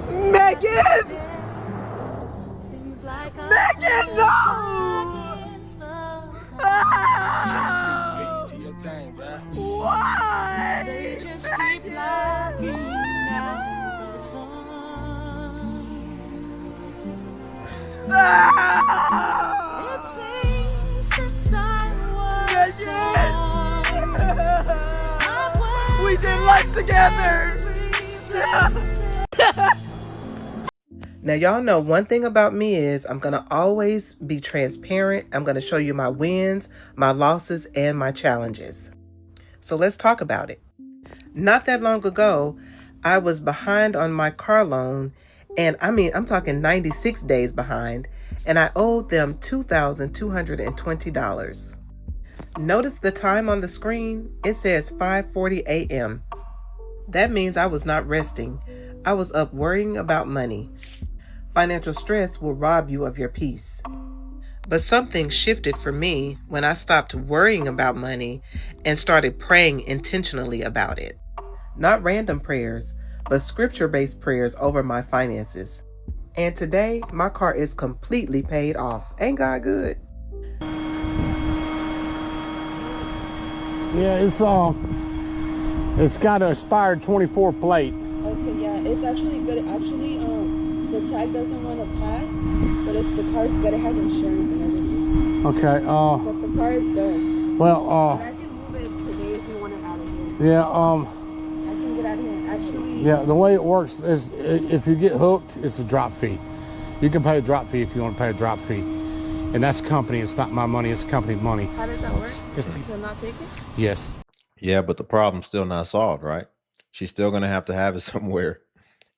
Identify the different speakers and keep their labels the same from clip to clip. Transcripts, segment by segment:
Speaker 1: Megan! Megan, no! Ah! Why? Megan! We did life together. Now, y'all know one thing about me is I'm going to always be transparent. I'm going to show you my wins, my losses, and my challenges. So let's talk about it. Not that long ago, I was behind on my car loan, and I'm talking 96 days behind, and I owed them $2,220. Notice the time on the screen? It says 5:40 a.m. That means I was not resting. I was up worrying about money. Financial stress will rob you of your peace. But something shifted for me when I stopped worrying about money and started praying intentionally about it. Not random prayers, but scripture-based prayers over my finances. And today, my car is completely paid off. Ain't God good?
Speaker 2: Yeah, it's got an expired 24 plate.
Speaker 3: Okay, yeah, it's actually good. Actually, the tag doesn't want to pass, but if the car's good, it has insurance and everything.
Speaker 2: Okay,
Speaker 3: But the car is good.
Speaker 2: well,
Speaker 3: And I can move it today if you want it out of here.
Speaker 2: yeah,
Speaker 3: I can get out of here. Actually,
Speaker 2: yeah, the way it works is if you get hooked, it's a drop fee. You can pay a drop fee if you want to pay a drop fee. And that's company, it's not my money, it's company money.
Speaker 3: how does that work? To not take it?
Speaker 2: Yes.
Speaker 4: Yeah, but the problem's still not solved, right? She's still going to have it somewhere,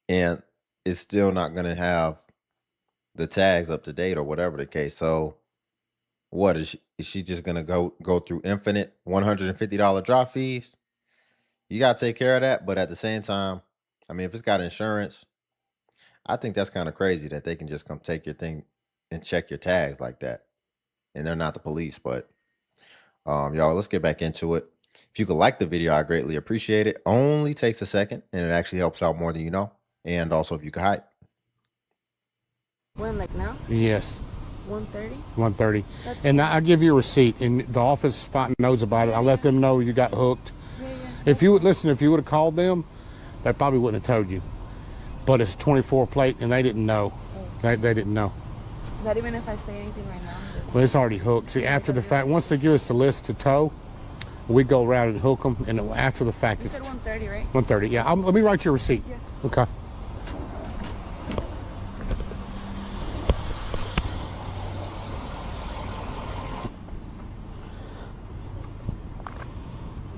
Speaker 4: and it's still not going to have the tags up to date or whatever the case. So what is she just going to go through infinite $150 drop fees? You got to take care of that, but at the same time, I mean, if it's got insurance, I think that's kind of crazy that they can just come take your thing and check your tags like that. And they're not the police, but y'all, let's get back into it. If you could like the video, I greatly appreciate it. Only takes a second, and it actually helps out more than you know. And also, if you could hype.
Speaker 3: When, like now?
Speaker 2: Yes.
Speaker 3: 1:30?
Speaker 2: 130. And I'll give you a receipt, and the office knows about it. I let them know you got hooked.
Speaker 3: Yeah.
Speaker 2: If you would have called them, they probably wouldn't have told you. But it's 24 plate, and they didn't know.
Speaker 3: Oh.
Speaker 2: They didn't know.
Speaker 3: Not even if I say anything right now?
Speaker 2: Well, it's already hooked. See, after the fact, once they give us the list to tow, we go around and hook them, and after the fact,
Speaker 3: You said 1:30, right?
Speaker 2: 130. Yeah, let me write your receipt.
Speaker 3: Yeah.
Speaker 2: Okay.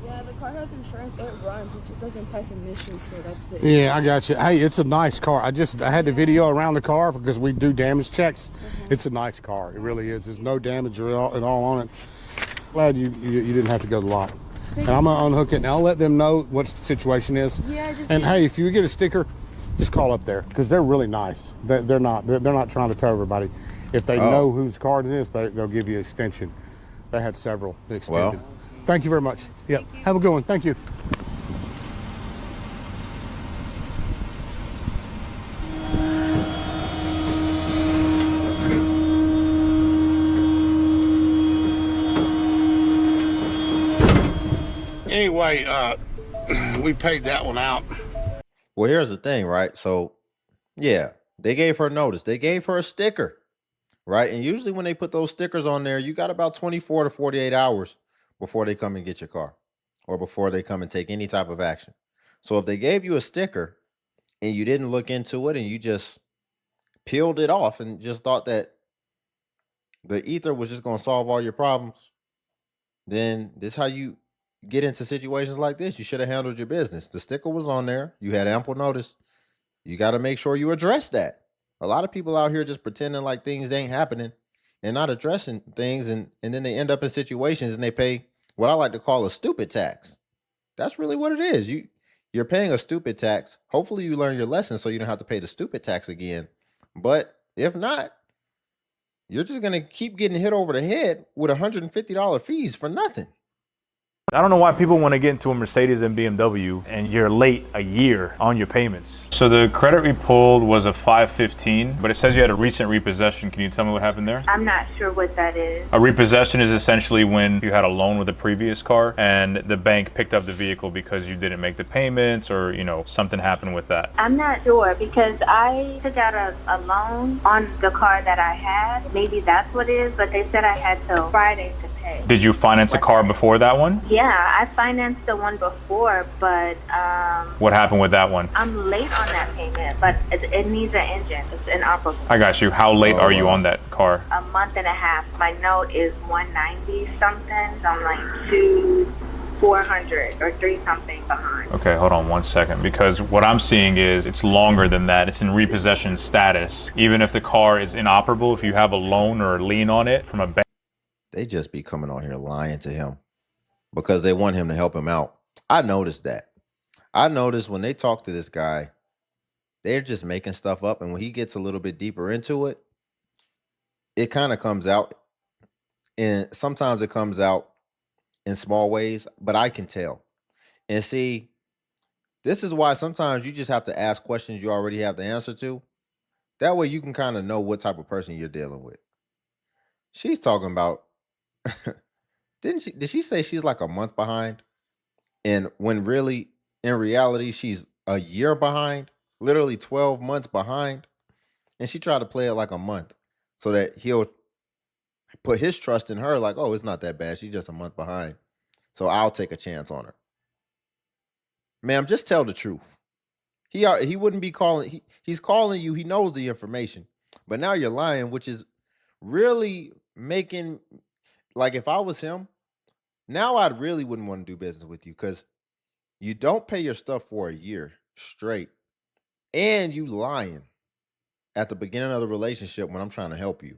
Speaker 3: Yeah, the car has insurance. It runs. It just doesn't pass emissions, so that's the issue.
Speaker 2: Yeah, I got you. Hey, it's a nice car. I had the video around the car because we do damage checks. It's a nice car. It really is. There's no damage at all on it. Glad you didn't have to go to the lot. And I'm gonna unhook it, and I'll let them know what the situation is.
Speaker 3: Yeah,
Speaker 2: and hey, if you get a sticker, just call up there because they're really nice. They're not trying to tow everybody. If they know whose car it is, they'll give you an extension. They had several extended.
Speaker 4: Well,
Speaker 2: thank you very much. Yep. Have a good one. Thank you. Anyway, we paid that one out.
Speaker 4: well, here's the thing, right? So, yeah, they gave her notice. They gave her a sticker, right? And usually when they put those stickers on there, you got about 24 to 48 hours before they come and get your car or before they come and take any type of action. So if they gave you a sticker and you didn't look into it and you just peeled it off and just thought that the ether was just going to solve all your problems, then this is how you get into situations like this. You should have handled your business. The sticker was on there. You had ample notice. You got to make sure you address that. A lot of people out here just pretending like things ain't happening and not addressing things. And then they end up in situations and they pay what I like to call a stupid tax. That's really what it is. You're paying a stupid tax. Hopefully you learn your lesson so you don't have to pay the stupid tax again. But if not, you're just going to keep getting hit over the head with $150 fees for nothing.
Speaker 5: I don't know why people want to get into a Mercedes and BMW and you're late a year on your payments. So the credit we pulled was a 515, but it says you had a recent repossession. Can you tell me what happened there?
Speaker 6: I'm not sure what that is.
Speaker 5: A repossession is essentially when you had a loan with a previous car and the bank picked up the vehicle because you didn't make the payments or, you know, something happened with that.
Speaker 6: I'm not sure because I took out a loan on the car that I had. Maybe that's what it is, but they said I had till Friday to pay.
Speaker 5: Did you finance a car before that one?
Speaker 6: Yeah, I financed the one before, but
Speaker 5: What happened with that one?
Speaker 6: I'm late on that payment, but it needs an engine. It's inoperable.
Speaker 5: I got you. How late are you on that car?
Speaker 6: A month and a half. My note is 190 something. So I'm like 400 or 3 something behind.
Speaker 5: Okay, hold on 1 second, because what I'm seeing is it's longer than that. It's in repossession status. Even if the car is inoperable, if you have a loan or a lien on it from a bank.
Speaker 4: They just be coming on here lying to him because they want him to help him out. I noticed that. I noticed when they talk to this guy, they're just making stuff up. And when he gets a little bit deeper into it, it kind of comes out. And sometimes it comes out in small ways, but I can tell. And see, this is why sometimes you just have to ask questions you already have the answer to. That way you can kind of know what type of person you're dealing with. She's talking about, did she say she's like a month behind? And when really, in reality, she's a year behind, literally 12 months behind. And she tried to play it like a month so that he'll put his trust in her like, oh, it's not that bad. She's just a month behind. So I'll take a chance on her. Ma'am, just tell the truth. He wouldn't be calling. He's calling you. He knows the information. But now you're lying, which is really making, like if I was him, now I really wouldn't want to do business with you because you don't pay your stuff for a year straight. And you lying at the beginning of the relationship when I'm trying to help you.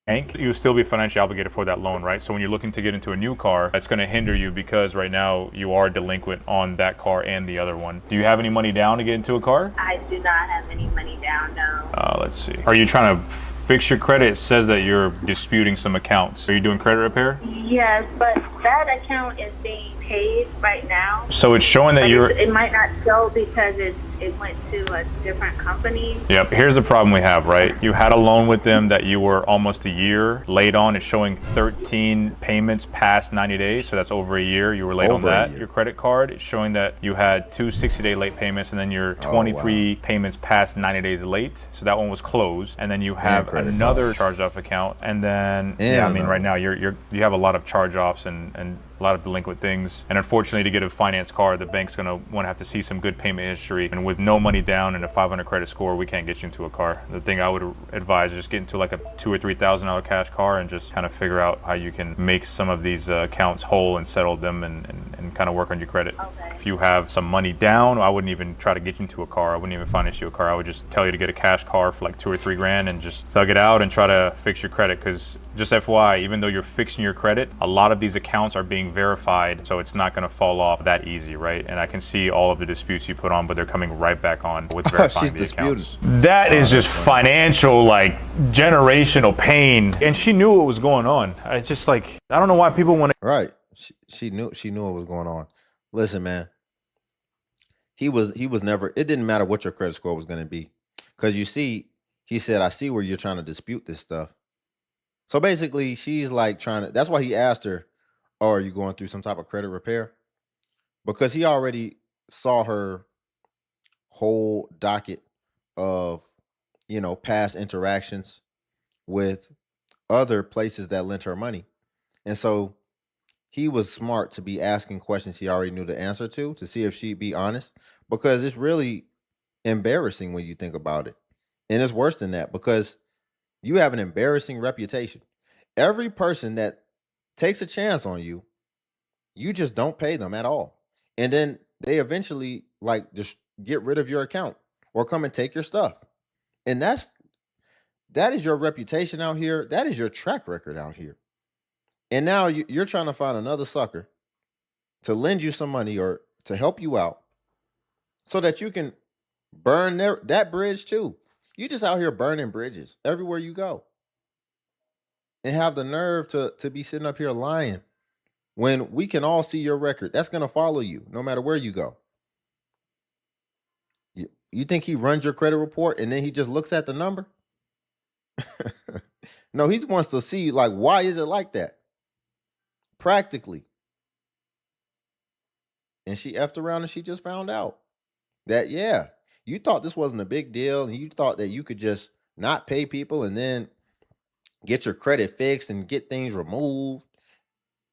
Speaker 5: You will still be financially obligated for that loan, right? So when you're looking to get into a new car, it's going to hinder you because right now you are delinquent on that car and the other one. Do you have any money down to get into a car?
Speaker 6: I do not have any money down, no.
Speaker 5: Let's see. Are you trying to fix your credit? It says that you're disputing some accounts. Are you doing credit repair?
Speaker 6: Yes, but that account is being paid right now.
Speaker 5: So it's showing that
Speaker 6: it might not show because it went to a different company.
Speaker 5: Yep. Here's the problem we have, right? You had a loan with them that you were almost a year late on. It's showing 13 payments past 90 days. So that's over a year. You were late on that. Your credit card, it's showing that you had 2 60-day late payments and then your 23 payments past 90 days late. So that one was closed. And then you have another charge-off account. And then, right now you have a lot of charge-offs and a lot of delinquent things. And unfortunately, to get a finance car, the bank's going to want to have to see some good payment history. And with no money down and a 500 credit score, we can't get you into a car. The thing I would advise is just get into like a $2,000 or $3,000 cash car and just kind of figure out how you can make some of these accounts whole and settle them and kind of work on your credit.
Speaker 6: Okay.
Speaker 5: If you have some money down, I wouldn't even try to get you into a car. I wouldn't even finance you a car. I would just tell you to get a cash car for like $2,000 or $3,000 and just thug it out and try to fix your credit. Because just FYI, even though you're fixing your credit, a lot of these accounts are being verified, so it's not going to fall off that easy, right? And I can see all of the disputes you put on, but they're coming right back on with verifying the accounts. That is just financial, like generational pain. And she knew what was going on. I just I don't know why people want to.
Speaker 4: Right. She knew what was going on. Listen, man. He was never. It didn't matter what your credit score was going to be, because you see, he said, "I see where you're trying to dispute this stuff." So basically, she's like trying to. That's why he asked her, "Oh, are you going through some type of credit repair?" Because he already saw her whole docket of, past interactions with other places that lent her money, and so he was smart to be asking questions he already knew the answer to see if she'd be honest, because it's really embarrassing when you think about it. And it's worse than that because you have an embarrassing reputation. Every person that takes a chance on you, you just don't pay them at all. And then they eventually just get rid of your account or come and take your stuff. And that is your reputation out here. That is your track record out here. And now you're trying to find another sucker to lend you some money or to help you out so that you can burn that bridge too. You just out here burning bridges everywhere you go. And have the nerve to be sitting up here lying when we can all see your record? That's going to follow you no matter where you go. You think he runs your credit report and then he just looks at the number? No, he wants to see, like, why is it like that? Practically. And she effed around and she just found out that, yeah, you thought this wasn't a big deal. And you thought that you could just not pay people and then get your credit fixed and get things removed.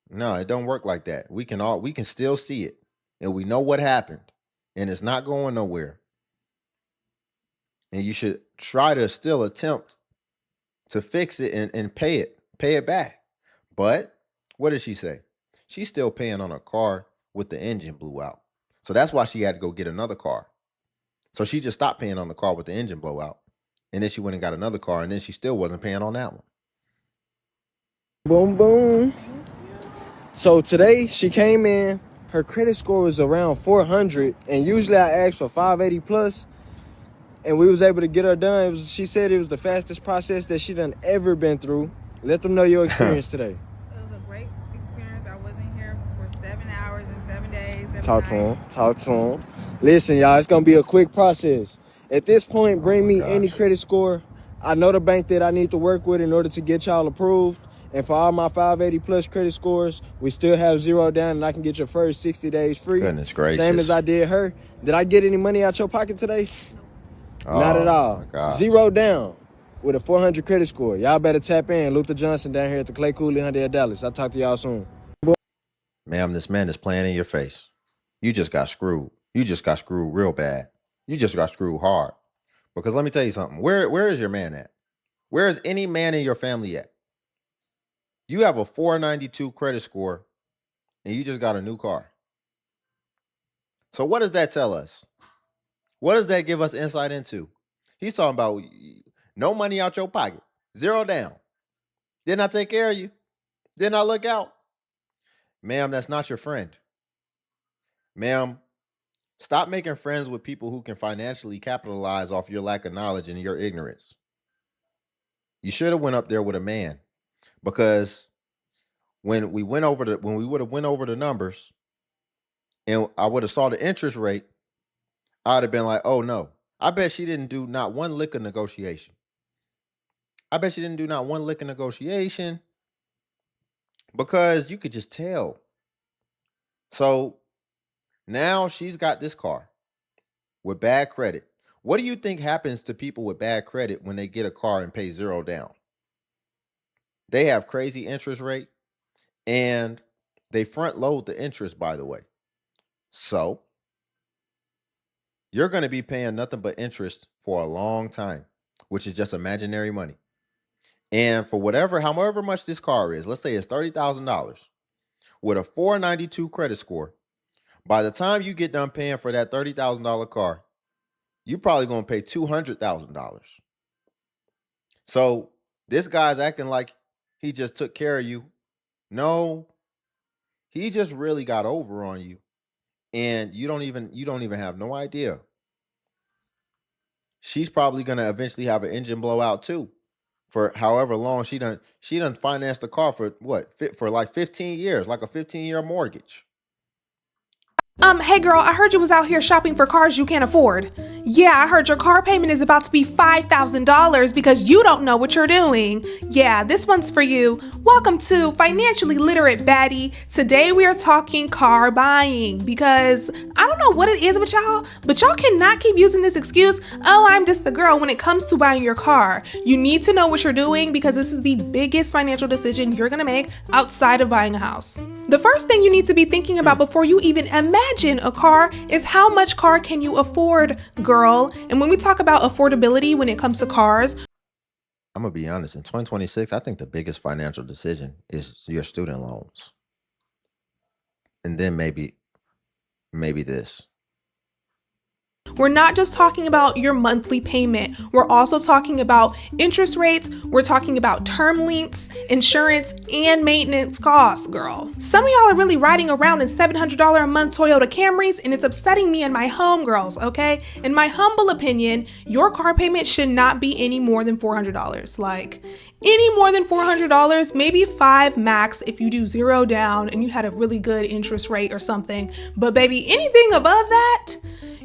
Speaker 4: No, it don't work like that. We can still see it. And we know what happened. And it's not going nowhere. And you should try to still attempt to fix it and pay it back. But what did she say? She's still paying on a car with the engine blew out. So that's why she had to go get another car. So she just stopped paying on the car with the engine blow out. And then she went and got another car, and then she still wasn't paying on that one.
Speaker 7: Boom, boom. So today she came in, her credit score was around 400, and usually I ask for 580 plus, and we was able to get her done. She said it was the fastest process that she done ever been through. Let them know your experience today.
Speaker 8: It was a great experience. I wasn't here for 7 hours and 7 days.
Speaker 7: Talk to him. Listen, y'all, it's gonna be a quick process. At this point, bring me any credit score. I know the bank that I need to work with in order to get y'all approved. And for all my 580 plus credit scores, we still have 0 down, and I can get your first 60 days free.
Speaker 4: Goodness gracious.
Speaker 7: Same as I did her. Did I get any money out your pocket today?
Speaker 4: Oh,
Speaker 7: not at all.
Speaker 4: My gosh.
Speaker 7: 0 down with a 400 credit score. Y'all better tap in. Luther Johnson down here at the Clay Cooley Hyundai of Dallas. I'll talk to y'all soon.
Speaker 4: Ma'am, this man is playing in your face. You just got screwed. You just got screwed real bad. You just got screwed hard. Because let me tell you something. Where is your man at? Where is any man in your family at? You have a 492 credit score and you just got a new car. So what does that tell us? What does that give us insight into? He's talking about no money out your pocket, 0 down. Didn't I take care of you? Didn't I look out? Ma'am, that's not your friend. Ma'am, stop making friends with people who can financially capitalize off your lack of knowledge and your ignorance. You should have went up there with a man. Because when we would have went over the numbers and I would have saw the interest rate, I'd have been like, oh no, I bet she didn't do not one lick of negotiation. Because you could just tell. So now she's got this car with bad credit. What do you think happens to people with bad credit when they get a car and pay 0 down? They have crazy interest rate and they front load the interest, by the way. So you're going to be paying nothing but interest for a long time, which is just imaginary money. And for however much this car is, let's say it's $30,000 with a 492 credit score. By the time you get done paying for that $30,000 car, you're probably going to pay $200,000. So this guy's acting like he just took care of you. No, he just really got over on you. And you don't even have no idea. She's probably going to eventually have an engine blowout too. For however long she done financed the car for for like 15 years, like a 15-year mortgage.
Speaker 9: Hey girl, I heard you was out here shopping for cars you can't afford. Yeah, I heard your car payment is about to be $5,000 because you don't know what you're doing. Yeah, this one's for you. Welcome to Financially Literate Baddie. Today we are talking car buying because I don't know what it is with y'all, but y'all cannot keep using this excuse, oh, I'm just the girl when it comes to buying your car. You need to know what you're doing because this is the biggest financial decision you're gonna make outside of buying a house. The first thing you need to be thinking about before you even imagine a car is how much car can you afford, girl? And when we talk about affordability when it comes to cars,
Speaker 4: I'm going to be honest, in 2026, I think the biggest financial decision is your student loans. And then maybe this.
Speaker 9: we're not just talking about your monthly payment. We're also talking about interest rates. We're talking about term lengths, insurance, and maintenance costs, girl. Some of y'all are really riding around in $700 a month Toyota Camrys, and it's upsetting me and my homegirls, okay? In my humble opinion, your car payment should not be any more than $400. Like, Any more than $400, maybe $5 max if you do 0 down and you had a really good interest rate or something. But baby, anything above that,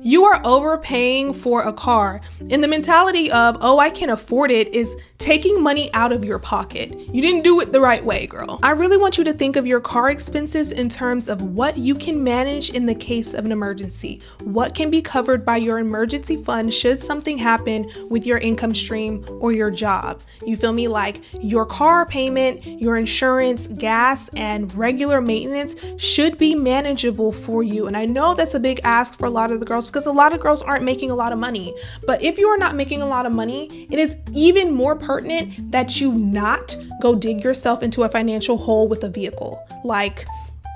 Speaker 9: you are overpaying for a car. And the mentality of, oh, I can afford it is taking money out of your pocket. You didn't do it the right way, girl. I really want you to think of your car expenses in terms of what you can manage in the case of an emergency. What can be covered by your emergency fund should something happen with your income stream or your job. You feel me? Like your car payment, your insurance, gas, and regular maintenance should be manageable for you. And I know that's a big ask for a lot of the girls because a lot of girls aren't making a lot of money. But if you are not making a lot of money, it is even more pertinent that you not go dig yourself into a financial hole with a vehicle. Like,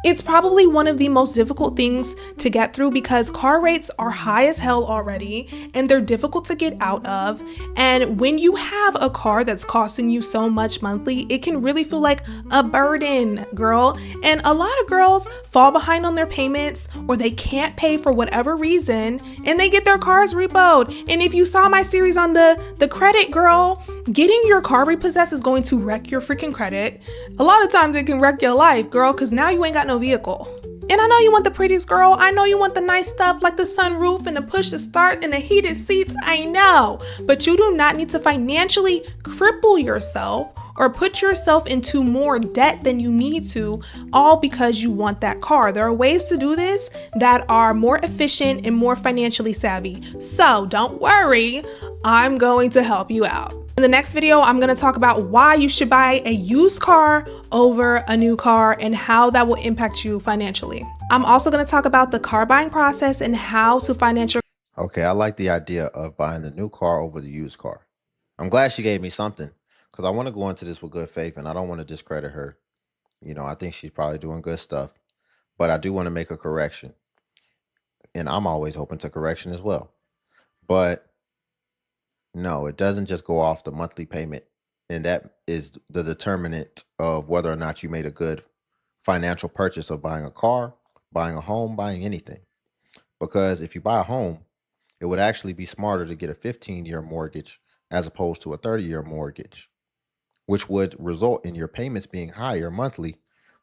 Speaker 9: it's probably one of the most difficult things to get through because car rates are high as hell already and they're difficult to get out of. And when you have a car that's costing you so much monthly, it can really feel like a burden, girl. And a lot of girls fall behind on their payments or they can't pay for whatever reason and they get their cars repoed. And if you saw my series on the credit, girl, getting your car repossessed is going to wreck your freaking credit. A lot of times it can wreck your life, girl, because now you ain't got no vehicle. And I know you want the pretties, girl. I know you want the nice stuff like the sunroof and the push to start and the heated seats. I know. But you do not need to financially cripple yourself or put yourself into more debt than you need to, all because you want that car. There are ways to do this that are more efficient and more financially savvy. So don't worry, I'm going to help you out. In the next video, I'm going to talk about why you should buy a used car over a new car and how that will impact you financially. I'm also going to talk about the car buying process and how to finance your.
Speaker 4: Okay, I like the idea of buying the new car over the used car. I'm glad she gave me something because I want to go into this with good faith and I don't want to discredit her. You know, I think she's probably doing good stuff, but I do want to make a correction. And I'm always open to correction as well. But no, it doesn't just go off the monthly payment. And that is the determinant of whether or not you made a good financial purchase of buying a car, buying a home, buying anything. Because if you buy a home, it would actually be smarter to get a 15-year mortgage as opposed to a 30-year mortgage, which would result in your payments being higher monthly,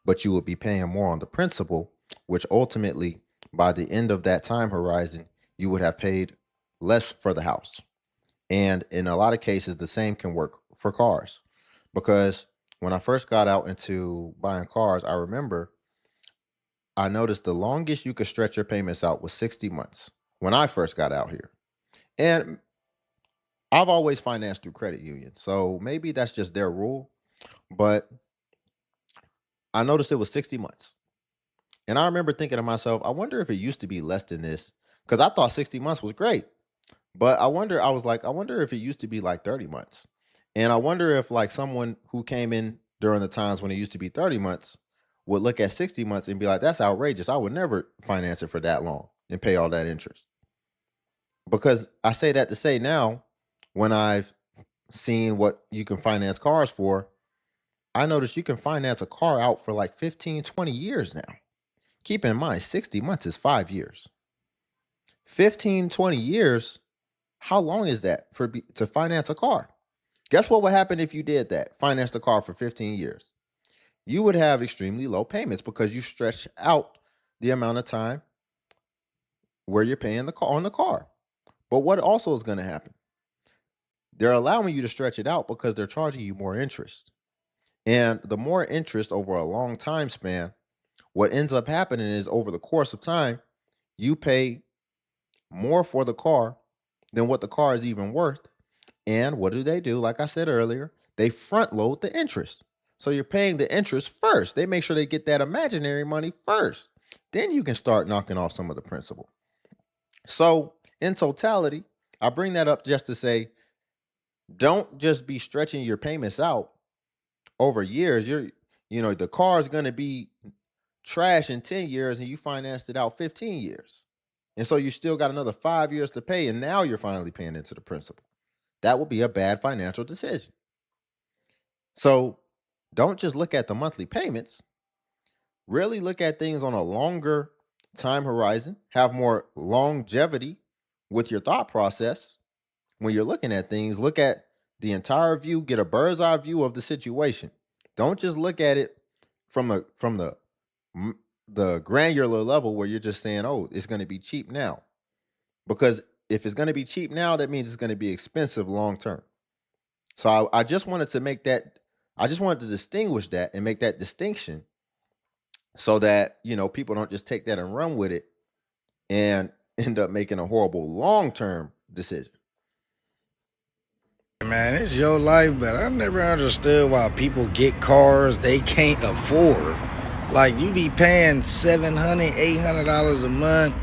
Speaker 4: but you would be paying more on the principal, which ultimately, by the end of that time horizon, you would have paid less for the house. And in a lot of cases, the same can work for cars. Because when I first got out into buying cars, I remember I noticed the longest you could stretch your payments out was 60 months when I first got out here. And I've always financed through credit unions, so maybe that's just their rule. But I noticed it was 60 months. And I remember thinking to myself, I wonder if it used to be less than this, because I thought 60 months was great. But I wonder if it used to be like 30 months. And I wonder if like someone who came in during the times when it used to be 30 months would look at 60 months and be like, that's outrageous. I would never finance it for that long and pay all that interest. Because I say that to say now, when I've seen what you can finance cars for, I noticed you can finance a car out for like 15, 20 years now. Keep in mind, 60 months is 5 years. 15, 20 years, how long is that to finance a car? Guess what would happen if you did that? Finance the car for 15 years. You would have extremely low payments because you stretch out the amount of time where you're paying on the car. But what also is going to happen? They're allowing you to stretch it out because they're charging you more interest. And the more interest over a long time span, what ends up happening is over the course of time, you pay more for the car than what the car is even worth. And what do? Like I said earlier, they front load the interest. So you're paying the interest first. They make sure they get that imaginary money first. Then you can start knocking off some of the principal. So in totality, I bring that up just to say, don't just be stretching your payments out over years. The car is going to be trash in 10 years and you financed it out 15 years. And so you still got another 5 years to pay, and now you're finally paying into the principal. That would be a bad financial decision. So don't just look at the monthly payments. Really look at things on a longer time horizon, have more longevity with your thought process. When you're looking at things, look at the entire view, get a bird's eye view of the situation. Don't just look at it from the granular level where you're just saying, "Oh, it's going to be cheap now." Because if it's going to be cheap now, that means it's going to be expensive long term. So I just wanted to make that. I just wanted to distinguish that and make that distinction, so that people don't just take that and run with it and end up making a horrible long term decision.
Speaker 10: Man, it's your life, but I never understood why people get cars they can't afford. Like, you be paying $700, $800 a month,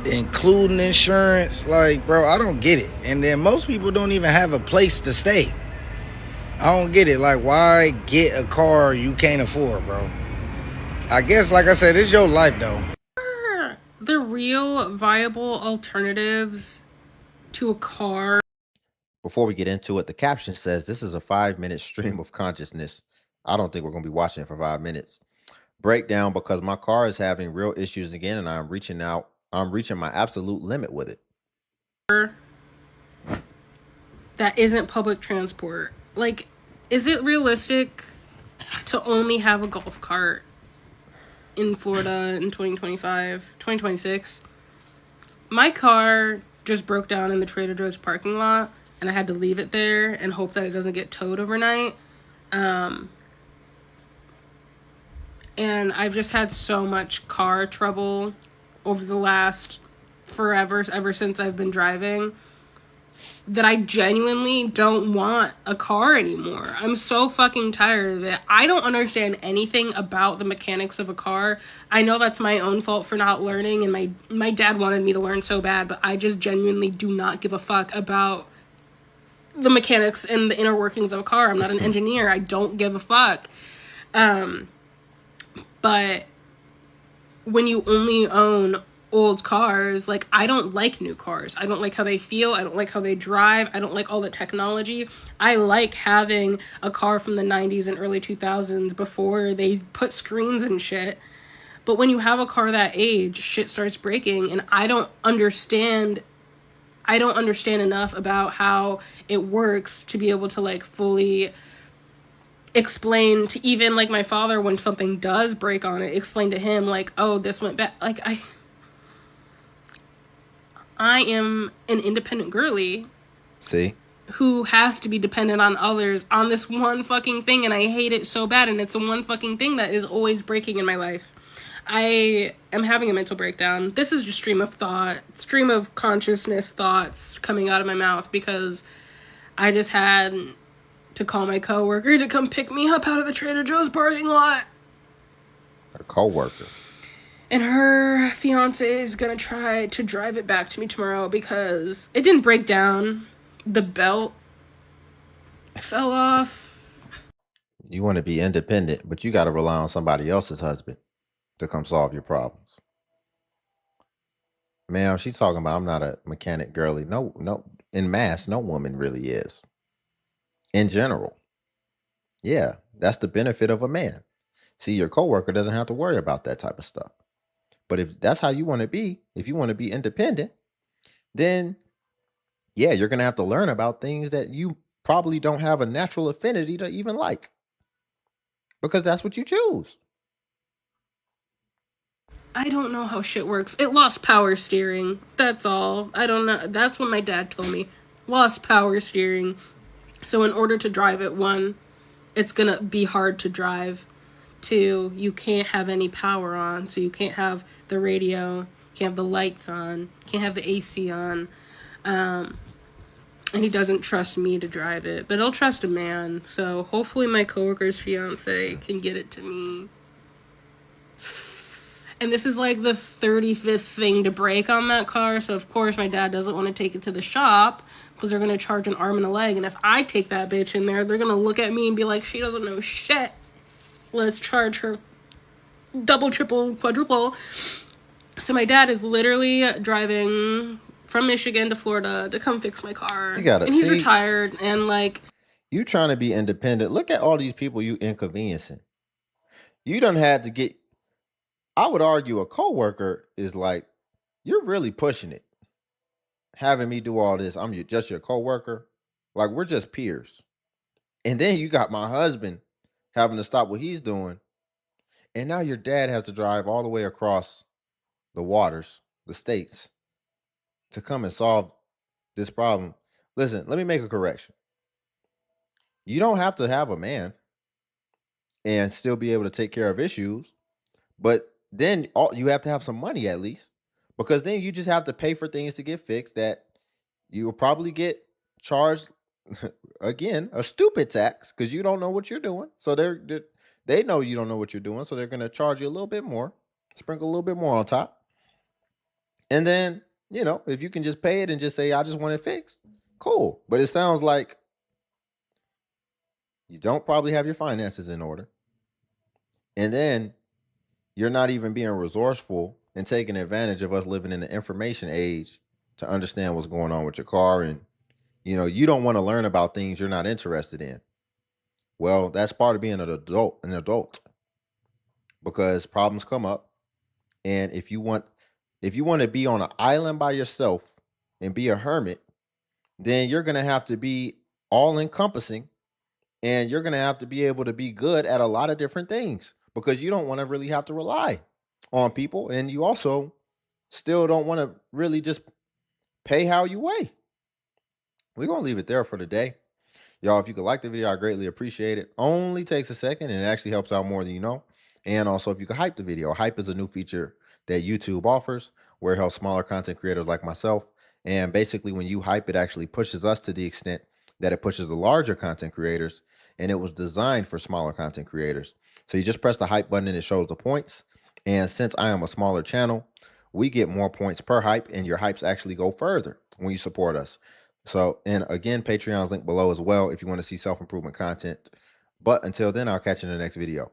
Speaker 10: including insurance. Like, bro, I don't get it. And then most people don't even have a place to stay. I don't get it. Like, why get a car you can't afford, bro? I guess, like I said, it's your life, though.
Speaker 11: The real viable alternatives to a car.
Speaker 4: Before we get into it, the caption says this is a 5-minute stream of consciousness. I don't think we're going to be watching it for 5 minutes. Breakdown because my car is having real issues again, and I'm reaching my absolute limit with it.
Speaker 11: That isn't public transport. Like, is it realistic to only have a golf cart in Florida in 2025, 2026? My car just broke down in the Trader Joe's parking lot, and I had to leave it there and hope that it doesn't get towed overnight. And I've just had so much car trouble over the last forever, ever since I've been driving, that I genuinely don't want a car anymore. I'm so fucking tired of it. I don't understand anything about the mechanics of a car. I know that's my own fault for not learning, and my dad wanted me to learn so bad, but I just genuinely do not give a fuck about the mechanics and the inner workings of a car. I'm not an engineer. I don't give a fuck. But when you only own old cars, like, I don't like new cars. I don't like how they feel. I don't like how they drive. I don't like all the technology. I like having a car from the 90s and early 2000s before they put screens and shit. But when you have a car that age, shit starts breaking, and I don't understand enough about how it works to be able to, like, fully explain to even, like, my father, when something does break on it, explain to him, like, oh, this went bad. Like, I am an independent girly.
Speaker 4: See?
Speaker 11: Who has to be dependent on others on this one fucking thing, and I hate it so bad, and it's the one fucking thing that is always breaking in my life. I am having a mental breakdown. This is just stream of consciousness thoughts coming out of my mouth, because I just had to call my coworker to come pick me up out of the Trader Joe's parking lot.
Speaker 4: A coworker.
Speaker 11: And her fiance is gonna try to drive it back to me tomorrow because it didn't break down. The belt fell off.
Speaker 4: You want to be independent, but you got to rely on somebody else's husband to come solve your problems. Ma'am, she's talking about, I'm not a mechanic girly. No, in mass, no woman really is. In general. Yeah, that's the benefit of a man. See, your coworker doesn't have to worry about that type of stuff. But if that's how you want to be, if you want to be independent, then yeah, you're going to have to learn about things that you probably don't have a natural affinity to even like. Because that's what you choose.
Speaker 11: I don't know how shit works. It lost power steering. That's all. I don't know. That's what my dad told me. Lost power steering. So in order to drive it, 1, it's gonna be hard to drive. 2, you can't have any power on, so you can't have the radio, can't have the lights on, can't have the AC on. And he doesn't trust me to drive it, but he'll trust a man. So hopefully my coworker's fiance can get it to me. And this is like the 35th thing to break on that car, so of course my dad doesn't want to take it to the shop because they're going to charge an arm and a leg, and if I take that bitch in there, they're going to look at me and be like, she doesn't know shit. Let's charge her double, triple, quadruple. So my dad is literally driving from Michigan to Florida to come fix my car. And he's retired, and like...
Speaker 4: You trying to be independent. Look at all these people you inconveniencing. You done had to get... I would argue a coworker is like, you're really pushing it. Having me do all this, I'm just your coworker. Like, we're just peers. And then you got my husband having to stop what he's doing. And now your dad has to drive all the way across the waters, the states, to come and solve this problem. Listen, let me make a correction. You don't have to have a man and still be able to take care of issues, but then you have to have some money at least, because then you just have to pay for things to get fixed that you will probably get charged again a stupid tax because you don't know what you're doing. So they know you don't know what you're doing, so they're going to charge you a little bit more, sprinkle a little bit more on top. And then, if you can just pay it and just say, I just want it fixed, cool. But it sounds like you don't probably have your finances in order. And then you're not even being resourceful and taking advantage of us living in the information age to understand what's going on with your car. And, you don't want to learn about things you're not interested in. Well, that's part of being an adult, because problems come up. And if you want to be on an island by yourself and be a hermit, then you're going to have to be all encompassing, and you're going to have to be able to be good at a lot of different things, because you don't want to really have to rely on people. And you also still don't want to really just pay how you weigh. We're going to leave it there for today. Y'all, if you could like the video, I greatly appreciate it. Only takes a second, and it actually helps out more than you know. And also, if you could hype the video. Hype is a new feature that YouTube offers where it helps smaller content creators like myself. And basically, when you hype, it actually pushes us to the extent that it pushes the larger content creators. And it was designed for smaller content creators. So you just press the hype button and it shows the points. And since I am a smaller channel, we get more points per hype, and your hypes actually go further when you support us. So, and again, Patreon's linked below as well if you want to see self-improvement content. But until then, I'll catch you in the next video.